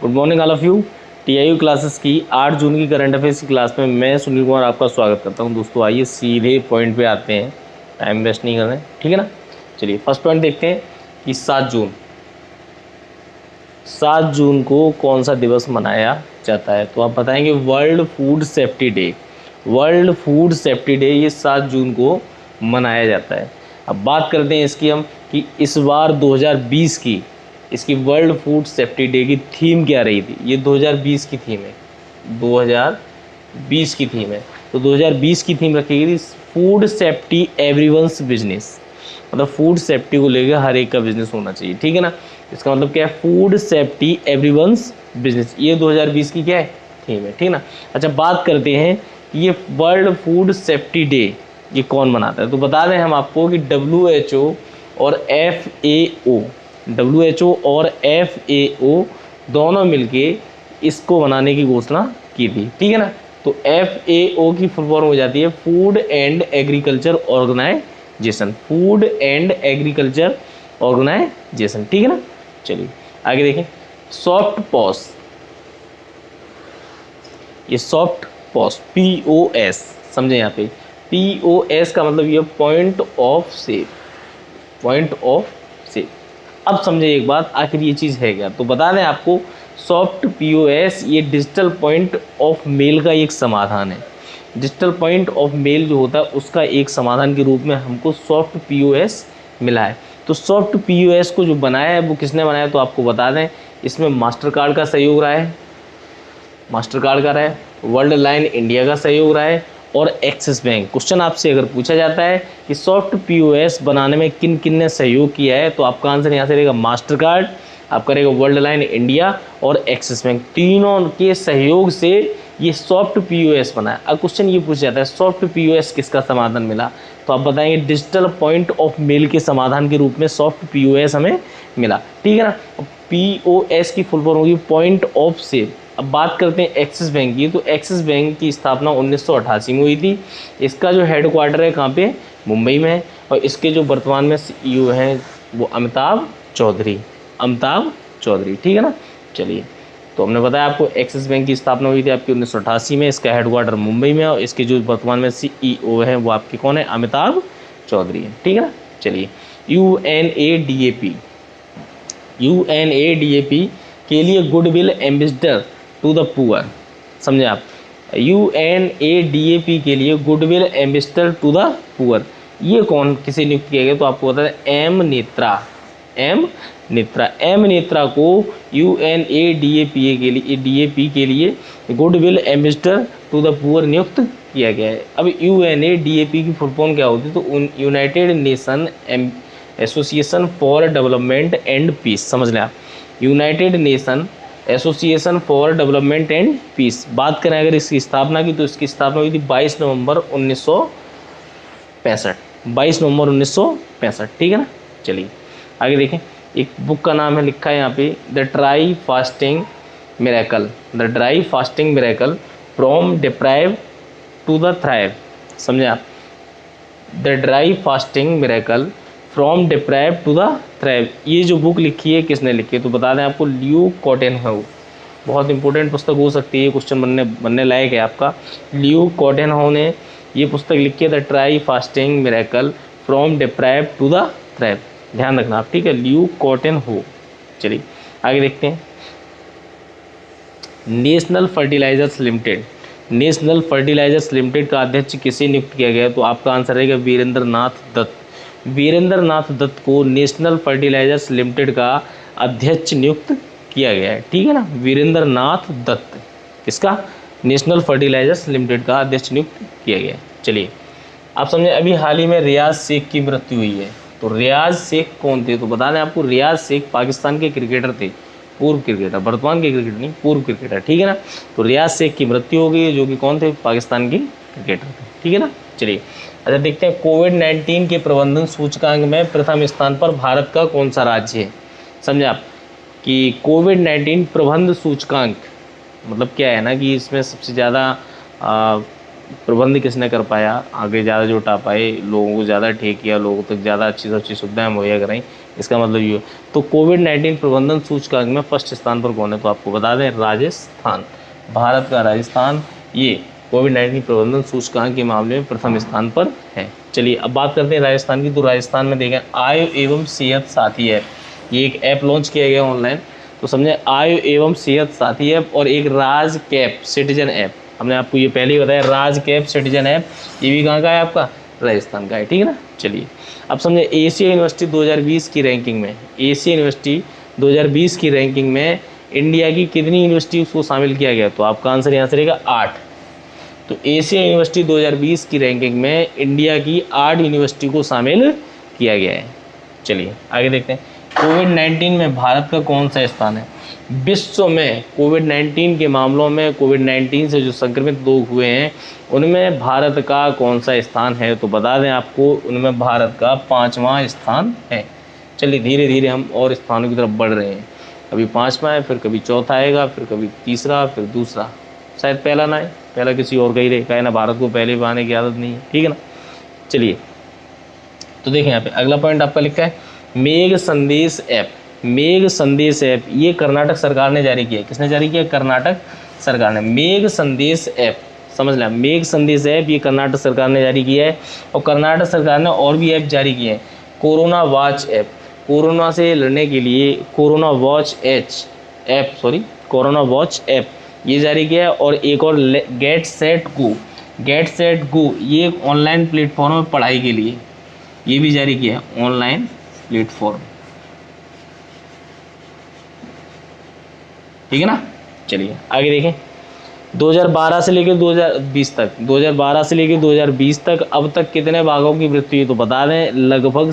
Good morning all of you. TIU classes की 8 जून की current affairs की क्लास में मैं सुनील कुमार आपका स्वागत करता हूं। दोस्तों आइए सीधे पॉइंट पे आते हैं, टाइम वेस्ट नहीं कर रहे हैं, ठीक है ना। चलिए फर्स्ट पॉइंट देखते हैं कि 7 जून को कौन सा दिवस मनाया जाता है। तो आप बताएंगे world food safety day. World food safety day ये 7 जून को मनाया जाता है। अब बात करते हैं इसकी हम कि इस बार 2020 की इसकी वर्ल्ड फूड सेफ्टी डे की थीम क्या रही थी। ये 2020 की थीम है, 2020 की थीम है। तो 2020 की थीम रखी गई थी फूड सेफ्टी एवरीवन्स बिजनेस, मतलब फूड सेफ्टी को लेकर हर एक का बिजनेस होना चाहिए, ठीक है ना। इसका मतलब क्या है, फूड सेफ्टी एवरीवन्स बिजनेस, ये 2020 की क्या है, थीम है, ठीक है ना। अच्छा बात करते हैं कि ये वर्ल्ड फूड सेफ्टी डे ये कौन मनाता है। तो बता दें हम आपको कि WHO और FAO दोनों मिलके इसको बनाने की घोषणा की थी, ठीक है ना। तो FAO की फुल फॉर्म हो जाती है Food and Agriculture Organization, Food and Agriculture Organization, ठीक है ना। चलिए आगे देखें, सॉफ्ट पॉस, ये सॉफ्ट पॉस POS समझे। यहाँ पे POS का मतलब ये point of sale, point of sale. अब समझे एक बात, आखिर ये चीज़ है क्या। तो बता दें आपको सॉफ्ट POS ये डिजिटल पॉइंट ऑफ मेल का एक समाधान है। डिजिटल पॉइंट ऑफ मेल जो होता है उसका एक समाधान के रूप में हमको सॉफ्ट POS मिला है। तो सॉफ्ट POS को जो बनाया है वो किसने बनाया, तो आपको बता दें इसमें मास्टर कार्ड का सहयोग रहा है, मास्टर कार्ड का रहा है, वर्ल्ड लाइन इंडिया का सहयोग रहा है और एक्सिस बैंक। क्वेश्चन आपसे अगर पूछा जाता है कि सॉफ्ट POS बनाने में किन किन ने सहयोग किया है, तो आपका आंसर यहाँ से रहेगा मास्टर कार्ड, आपका रहेगा वर्ल्ड लाइन इंडिया और एक्सिस बैंक। तीनों के सहयोग से ये सॉफ्ट POS बना है। अब क्वेश्चन ये पूछा जाता है सॉफ्ट POS किसका समाधान मिला, तो आप बताएंगे डिजिटल पॉइंट ऑफ मेल के समाधान के रूप में सॉफ्ट POS हमें मिला, ठीक है ना। POS की फुल फॉर्म होगी पॉइंट ऑफ सेल। अब बात करते हैं एक्सिस बैंक की, तो एक्सिस बैंक की स्थापना 1988 में हुई थी। इसका जो हेडक्वार्टर है कहाँ पे, मुंबई में है। और इसके जो वर्तमान में CEO हैं वो अमिताभ चौधरी, ठीक है ना। चलिए तो हमने बताया आपको एक्सिस बैंक की स्थापना हुई थी आपकी 1988 में, इसका हेडक्वार्टर मुंबई में और इसके जो वर्तमान में CEO है वो आपके कौन है, अमिताभ चौधरी है, ठीक है ना। चलिए UNADAP के लिए goodwill ambassador to the poor, समझे आप। UNADAP के लिए goodwill ambassador to the poor ये कौन किसे नियुक्त किया गया, तो आपको बता दें एम नेत्रा को UNADAP के लिए goodwill ambassador to the poor नियुक्त किया गया है। अब UNADAP की फुल फॉर्म क्या होती है, तो United Nation Association for Development and Peace, समझ लें आप, United Nation Association for Development and Peace. बात करें अगर इसकी स्थापना की, तो इसकी स्थापना हुई थी 22 नवंबर 1965, ठीक है ना। चलिए आगे देखें, एक बुक का नाम है, लिखा है यहाँ पे The Dry Fasting Miracle from Deprive to the Thrive, समझे आप। The Dry Fasting Miracle from Deprive to the Thrive, ये जो बुक लिखी है किसने लिखी है, तो बता दें आपको ल्यूक कॉटेनहाउ। बहुत इंपॉर्टेंट पुस्तक हो सकती है, क्वेश्चन बनने लायक है आपका। ल्यूक कॉटेनहाउ ने ये पुस्तक लिखी है The Dry Fasting Miracle from Deprive to the Thrive, ध्यान रखना आप, ठीक है, ल्यूक कॉटेनहाउ। चलिए आगे देखते हैं, नेशनल फर्टिलाइजर्स लिमिटेड का अध्यक्ष किसे नियुक्त किया गया, तो आपका आंसर रहेगा वीरेंद्र नाथ दत्त को नेशनल फर्टिलाइजर्स लिमिटेड का अध्यक्ष नियुक्त किया गया है, ठीक है ना। वीरेंद्र नाथ दत्त किसका, नेशनल फर्टिलाइजर्स लिमिटेड का अध्यक्ष नियुक्त किया गया है। चलिए आप समझे, अभी हाल ही में रियाज शेख की मृत्यु हुई है। तो रियाज शेख कौन थे, तो बता दें आपको रियाज शेख पाकिस्तान के क्रिकेटर थे, पूर्व क्रिकेटर, वर्तमान के क्रिकेटर नहीं, पूर्व क्रिकेटर, ठीक है ना। तो रियाज शेख की मृत्यु हो गई है, जो कि कौन थे, पाकिस्तान के क्रिकेटर थे, ठीक है ना। चलिए अच्छा देखते हैं, कोविड-19 के प्रबंधन सूचकांक में प्रथम स्थान पर भारत का कौन सा राज्य है, समझे आप। कि कोविड-19 प्रबंधन सूचकांक मतलब क्या है ना, कि इसमें सबसे ज़्यादा प्रबंध किसने कर पाया, आगे ज़्यादा जुटा पाए, लोगों को ज़्यादा ठीक किया, लोगों तक ज़्यादा अच्छी से अच्छी सुविधाएं मुहैया कराई, इसका मतलब ये हो। तो कोविड-19 प्रबंधन सूचकांक में फर्स्ट स्थान पर कौन है, तो आपको बता दें राजस्थान, भारत का राजस्थान ये कोविड-19 प्रबंधन सूचकांक के मामले में प्रथम स्थान पर है। चलिए अब बात करते हैं राजस्थान की। तो राजस्थान में देखें आयु एवं सेहत साथी ऐप, ये एक ऐप लॉन्च किया गया ऑनलाइन, तो समझे आयु एवं सेहत साथी ऐप और एक राज कैप सिटीजन ऐप, हमने आपको ये पहले ही बताया राज कैप सिटीजन ऐप, ये भी कहाँ का है आपका, राजस्थान का है, ठीक है ना। चलिए अब समझे एशिया यूनिवर्सिटी 2020 की रैंकिंग में, एशिया यूनिवर्सिटी 2020 की रैंकिंग में इंडिया की कितनी यूनिवर्सिटी को शामिल किया गया, तो आपका आंसर यहाँ से रहेगा 8। तो एशिया यूनिवर्सिटी 2020 की रैंकिंग में इंडिया की 8 यूनिवर्सिटी को शामिल किया गया है। चलिए आगे देखते हैं, कोविड-19 में भारत का कौन सा स्थान है विश्व में, कोविड-19 के मामलों में, कोविड-19 से जो संक्रमित लोग हुए हैं उनमें भारत का कौन सा स्थान है, तो बता दें आपको उनमें भारत का 5वां स्थान है। चलिए धीरे धीरे हम और स्थानों की तरफ बढ़ रहे हैं, कभी 5वां है, फिर कभी चौथा आएगा, फिर कभी तीसरा, फिर दूसरा, शायद पहला ना है, पहला किसी और का ही रहेगा, है ना, भारत को पहले भी आने की आदत नहीं है, ठीक है ना। चलिए तो देखें यहाँ पे अगला पॉइंट आपका लिखा है मेघ संदेश ऐप, मेघ संदेश ऐप ये कर्नाटक सरकार ने जारी किया, किसने जारी किया, कर्नाटक सरकार ने। मेघ संदेश ऐप समझ लें, मेघ संदेश ऐप ये कर्नाटक सरकार ने जारी किया है, और कर्नाटक सरकार ने और भी ऐप जारी किए हैं, कोरोना वॉच ऐप, कोरोना से लड़ने के लिए corona watch app corona watch app ये जारी किया है, और एक और गेट सेट गो ये एक ऑनलाइन प्लेटफॉर्म है पढ़ाई के लिए, ये भी जारी किया है, ऑनलाइन प्लेटफॉर्म, ठीक है ना। चलिए आगे देखें, 2012 से लेकर 2020 तक, 2012 से लेकर 2020 तक अब तक कितने बाघों की मृत्यु हुई, तो बता दें लगभग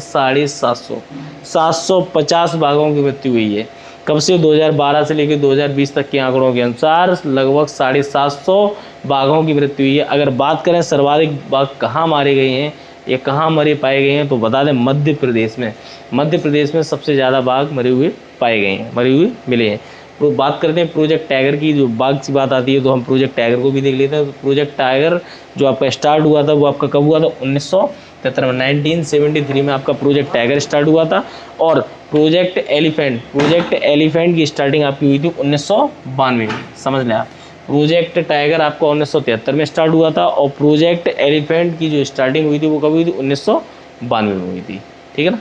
750 बाघों की मृत्यु हुई है। कब से, 2012 से लेकर 2020 तक के आंकड़ों के अनुसार लगभग 750 बाघों की मृत्यु हुई है। अगर बात करें सर्वाधिक बाघ कहाँ मारे गए हैं या कहाँ मरे पाए गए हैं, तो बता दें मध्य प्रदेश में, मध्य प्रदेश में सबसे ज़्यादा बाघ मरे हुए पाए गए हैं, मरे हुए मिले हैं। तो बात करते हैं प्रोजेक्ट टाइगर की, जो बाघ की बात आती है तो हम प्रोजेक्ट टाइगर को भी देख लेते हैं। तो प्रोजेक्ट टाइगर जो आपका स्टार्ट हुआ था वो आपका कब हुआ था, 1973 में, 1973 में आपका प्रोजेक्ट टाइगर स्टार्ट हुआ था, और प्रोजेक्ट एलिफेंट की स्टार्टिंग आपकी हुई थी 1992 में, समझ लें आप। प्रोजेक्ट टाइगर आपका 1973 में स्टार्ट हुआ था, और प्रोजेक्ट एलिफेंट की जो स्टार्टिंग हुई थी वो कब हुई थी, 1992 में हुई थी, ठीक है ना।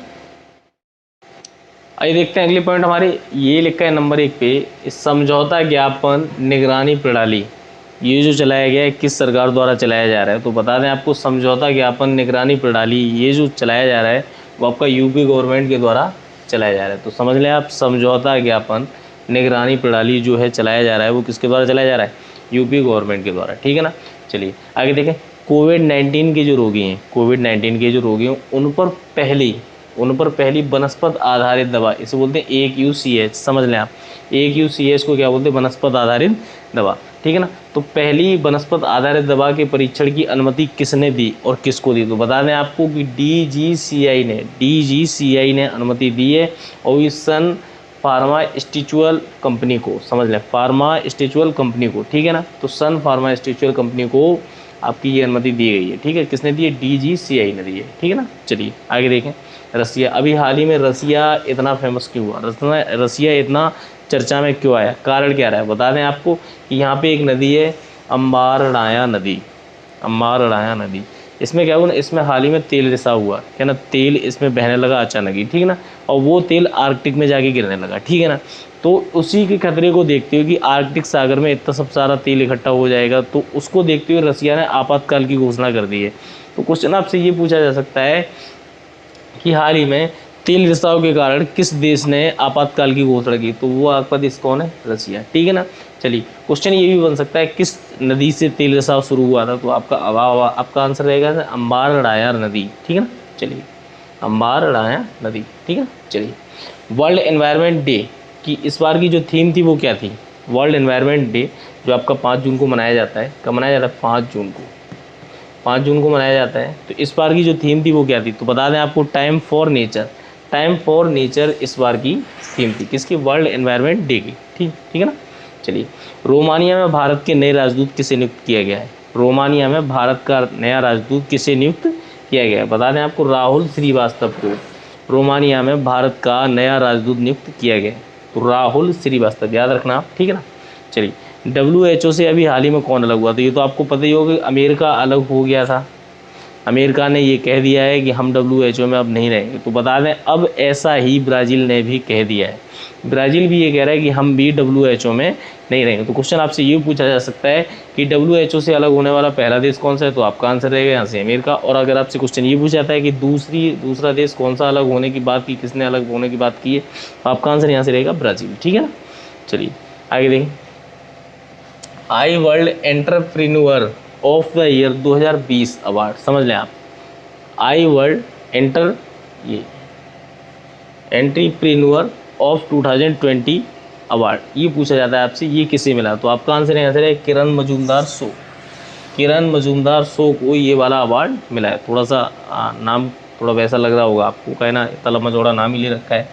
आइए देखते हैं अगले पॉइंट हमारे, ये लिखा है नंबर 1 पे, समझौता ज्ञापन निगरानी प्रणाली, ये जो चलाया गया है किस सरकार द्वारा चलाया जा रहा है, तो बता दें आपको समझौता ज्ञापन निगरानी प्रणाली ये जो चलाया जा रहा है वो आपका यूपी गवर्नमेंट के द्वारा चलाया जा रहा है। तो समझ लें आप, समझौता ज्ञापन निगरानी प्रणाली जो है चलाया जा रहा है वो किसके द्वारा चलाया जा रहा है, यूपी गवर्नमेंट के द्वारा, ठीक है ना। चलिए आगे देखें, कोविड-19 के जो रोगी हैं, कोविड-19 के जो रोगी हैं उन पर पहली वनस्पत आधारित दवा, इसे बोलते हैं AQCH, समझ लें आप, AQCH को क्या बोलते हैं, वनस्पत आधारित दवा, ठीक है ना। तो पहली वनस्पत आधारित दवा के परीक्षण की अनुमति किसने दी और किसको दी, तो बता दें आपको कि DGCI ने अनुमति दी है, और ये सन फार्मास्यूटिकल कंपनी को, समझ लें फार्मास्यूटिकल कंपनी को, ठीक है ना। तो सन फार्मास्यूटिकल कंपनी को आपकी ये अनुमति दी गई है, ठीक है, किसने दी है, DGCI ने दी है, ठीक है ना। चलिए आगे देखें, रसिया, अभी हाल ही में रसिया इतना फेमस क्यों हुआ, रसिया इतना चर्चा में क्यों आया, कारण क्या रहा है, बता दें आपको कि यहाँ पे एक नदी है अम्बारनाया नदी, इसमें क्या हुआ ना, इसमें हाल ही में तेल रिसाव हुआ है ना, तेल इसमें बहने लगा अचानक ही, ठीक है ना, और वो तेल आर्कटिक में जाके गिरने लगा, ठीक है ना। तो उसी के खतरे को देखते हुए कि आर्कटिक सागर में इतना सब सारा तेल इकट्ठा हो जाएगा, तो उसको देखते हुए रसिया ने आपातकाल की घोषणा कर दी है। तो क्वेश्चन आपसे ये पूछा जा सकता है कि हाल ही में तेल रिसाव के कारण किस देश ने आपातकाल की घोषणा की, तो वो आपका देश कौन है, रसिया, ठीक है ना। चलिए क्वेश्चन ये भी बन सकता है किस नदी से तेल रिसाव शुरू हुआ था, तो आपका आंसर रहेगा अम्बारनाया नदी, ठीक है ना। चलिए अम्बारनाया नदी, ठीक है। चलिए वर्ल्ड एनवायरनमेंट डे की इस बार की जो थीम थी वो क्या थी, वर्ल्ड एनवायरनमेंट डे जो आपका 5 जून को मनाया जाता है, कब मनाया जाता है, 5 जून को मनाया जाता है। तो इस बार की जो थीम थी वो क्या थी, तो बता दें आपको टाइम फॉर नेचर इस बार की थीम थी, किसकी, वर्ल्ड एनवायरनमेंट डे की, ठीक है ना। चलिए रोमानिया में भारत के नए राजदूत किसे नियुक्त किया गया है, रोमानिया में भारत का नया राजदूत किसे नियुक्त किया गया? बता दें आपको, राहुल श्रीवास्तव को रोमानिया में भारत का नया राजदूत नियुक्त किया गया। तो राहुल श्रीवास्तव याद रखना आप, ठीक है ना। चलिए, WHO से अभी हाल ही में कौन अलग हुआ? तो ये तो आपको पता ही होगा कि अमेरिका अलग हो गया था। अमेरिका ने ये कह दिया है कि हम WHO में अब नहीं रहेंगे। तो बता दें अब ऐसा ही ब्राज़ील ने भी कह दिया है। ब्राज़ील भी ये कह रहा है कि हम भी WHO में नहीं रहेंगे। तो क्वेश्चन आपसे ये पूछा जा सकता है कि WHO से अलग होने वाला पहला देश कौन सा है? तो आपका आंसर रहेगा यहाँ से अमेरिका। और अगर आपसे क्वेश्चन ये पूछा जाता है कि दूसरा देश कौन सा अलग होने की बात की, किसने अलग होने की बात की है, तो आपका आंसर यहाँ से रहेगा ब्राज़ील, ठीक है ना। चलिए आगे देखें, I world entrepreneur of the year 2020 award, समझ लें आप, I world entrepreneur of 2020 award, ये पूछा जाता है आपसे, ये किसे मिला? तो आपका आंसर यहाँ से है किरण मजूमदार शो। किरण मजूमदार शो को ये वाला अवार्ड मिला है। थोड़ा सा नाम थोड़ा वैसा लग रहा होगा आपको, क्या है ना, इतना लंबा चौड़ा नाम ही ले रखा है,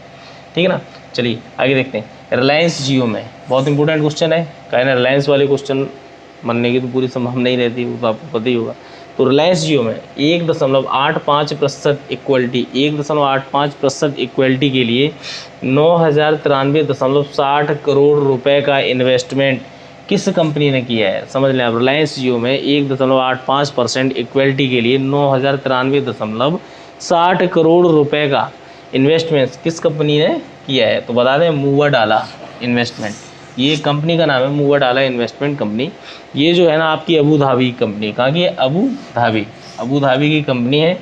ठीक है ना। चलिए आगे देखते हैं, रिलायंस जियो में, बहुत इंपॉर्टेंट क्वेश्चन है, क्या है ना, रिलायंस वाले क्वेश्चन बनने की तो पूरी संभव नहीं रहती, वो तो आपको पता ही होगा। तो रिलायंस जियो में 1.85% इक्वलिटी, 1.85% इक्वलिटी के लिए 9,093.60 करोड़ रुपए का इन्वेस्टमेंट किस कंपनी ने किया है? समझ लें आप, रिलायंस जियो में 1.85% इक्वलिटी के लिए 9,093.60 करोड़ रुपए का इन्वेस्टमेंट किस कंपनी ने किया है? तो बता दें मूवरडाला इन्वेस्टमेंट, ये कंपनी का नाम है मूवरडाला इन्वेस्टमेंट कंपनी। ये जो है ना आपकी अबू धाबी कंपनी, कहाँ की है? अबू धाबी की कंपनी है।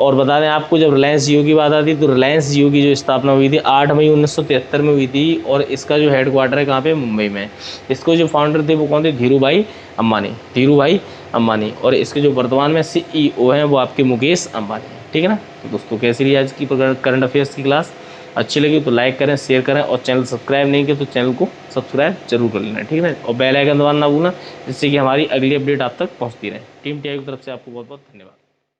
और बता दें आपको, जब रिलायंस जियो की बात आती है तो रिलायंस जियो की जो स्थापना हुई थी 8 मई 1973 में हुई थी, और इसका जो हेडक्वार्टर है कहाँ पे? मुंबई में। इसको जो फाउंडर थे वो कौन थे? धीरू भाई अम्बानी। और इसके जो वर्तमान में CEO हैं वो आपके मुकेश अम्बानी, ठीक है ना। तो दोस्तों कैसी रही आज की करंट अफेयर्स की क्लास? अच्छी लगी तो लाइक करें, शेयर करें, और चैनल सब्सक्राइब नहीं किया तो चैनल को सब्सक्राइब जरूर कर लेना, ठीक है ना। और बेल आइकन दबाना ना भूलना, जिससे कि हमारी अगली अपडेट आप तक पहुंचती रहे। टीम TI की तरफ से आपको बहुत बहुत धन्यवाद।